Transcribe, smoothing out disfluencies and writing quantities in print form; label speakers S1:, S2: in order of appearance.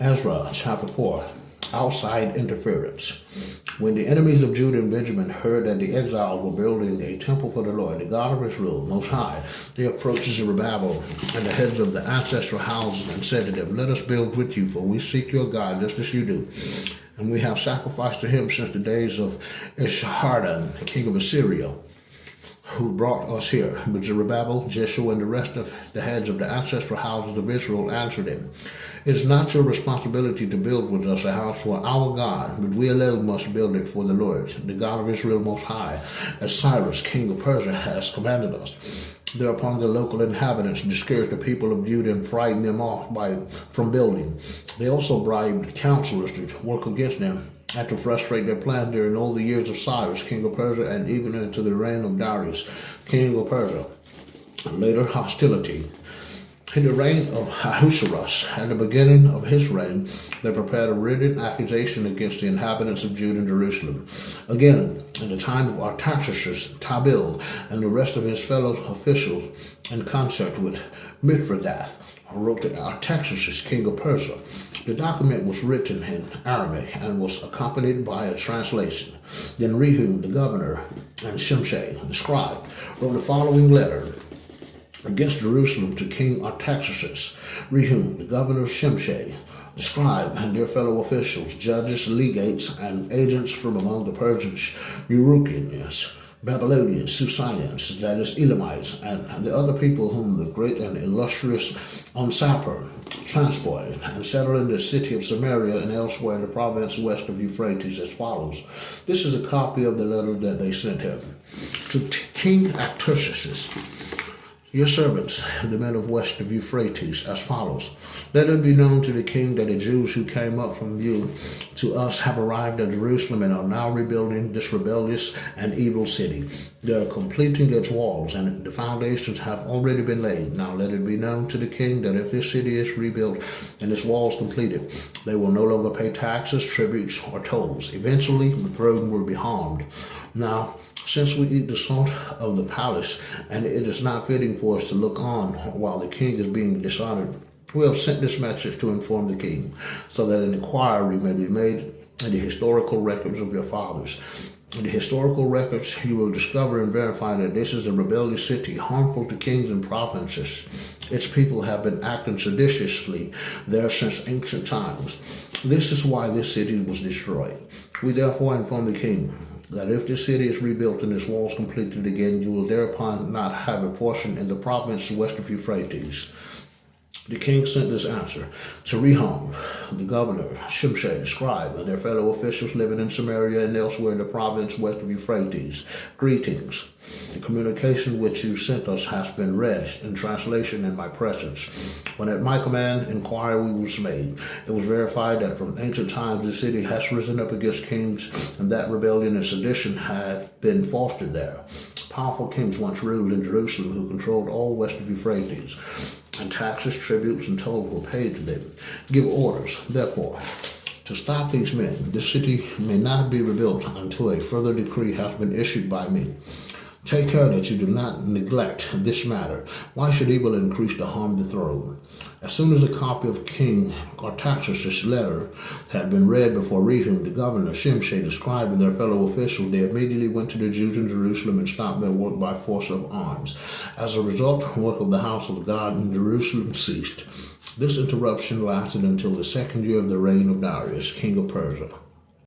S1: Ezra chapter 4, outside interference. When the enemies of Judah and Benjamin heard that the exiles were building a temple for the Lord, the God of Israel, Most High, they approached Zerubbabel and the heads of the ancestral houses and said to them, "Let us build with you, for we seek your God just as you do. And we have sacrificed to him since the days of Esarhaddon, king of Assyria, who brought us here." But Zerubbabel, Jeshua, and the rest of the heads of the ancestral houses of Israel answered him, "It is not your responsibility to build with us a house for our God, but we alone must build it for the Lord, the God of Israel Most High, as Cyrus, king of Persia, has commanded us." Thereupon the local inhabitants discouraged the people of Judah and frightened them off from building. They also bribed counselors to work against them and to frustrate their plans during all the years of Cyrus, king of Persia, and even into the reign of Darius, king of Persia. Later hostility. In the reign of Ahasuerus, at the beginning of his reign, they prepared a written accusation against the inhabitants of Judah and Jerusalem. Again, in the time of Artaxerxes, Tabil, and the rest of his fellow officials, in concert with Mithridates, wrote to Artaxerxes, king of Persia. The document was written in Aramaic and was accompanied by a translation. Then Rehum, the governor, and Shimshai, the scribe, wrote the following letter against Jerusalem to King Artaxerxes. Rehum, the governor, Shimshai, the scribe, and their fellow officials, judges, legates, and agents from among the Persians, Eurukians, Babylonians, Susaians, that is, Elamites, and the other people whom the great and illustrious Onsaper transported and settled in the city of Samaria and elsewhere in the province west of Euphrates, as follows. This is a copy of the letter that they sent him. To King Artaxerxes, your servants, the men of west of Euphrates, as follows. Let it be known to the king that the Jews who came up from you to us have arrived at Jerusalem and are now rebuilding this rebellious and evil city. They are completing its walls, and the foundations have already been laid. Now let it be known to the king that if this city is rebuilt and its walls completed, they will no longer pay taxes, tributes, or tolls. Eventually, the throne will be harmed. Now, since we eat the salt of the palace, and it is not fitting for us to look on while the king is being dishonored, we have sent this message to inform the king, so that an inquiry may be made in the historical records of your fathers. In the historical records, you will discover and verify that this is a rebellious city, harmful to kings and provinces. Its people have been acting seditiously there since ancient times. This is why this city was destroyed. We therefore inform the king that if this city is rebuilt and its walls completed again, you will thereupon not have a portion in the province west of Euphrates. The king sent this answer to Rehum, the governor, Shimshai, the scribe, and their fellow officials living in Samaria and elsewhere in the province west of Euphrates. Greetings. The communication which you sent us has been read in translation in my presence. When at my command inquiry was made, it was verified that from ancient times the city has risen up against kings, and that rebellion and sedition have been fostered there. Powerful kings once ruled in Jerusalem who controlled all west of Euphrates, and taxes, tributes, and tolls were paid to them. Give orders, therefore, to stop these men. This city may not be rebuilt until a further decree has been issued by me. Take care that you do not neglect this matter. Why should evil increase to harm the throne? As soon as a copy of King Artaxerxes' letter had been read before Rehum, the governor, Shimshai, the scribe, and their fellow officials, they immediately went to the Jews in Jerusalem and stopped their work by force of arms. As a result, work of the house of God in Jerusalem ceased. This interruption lasted until the second year of the reign of Darius, king of Persia.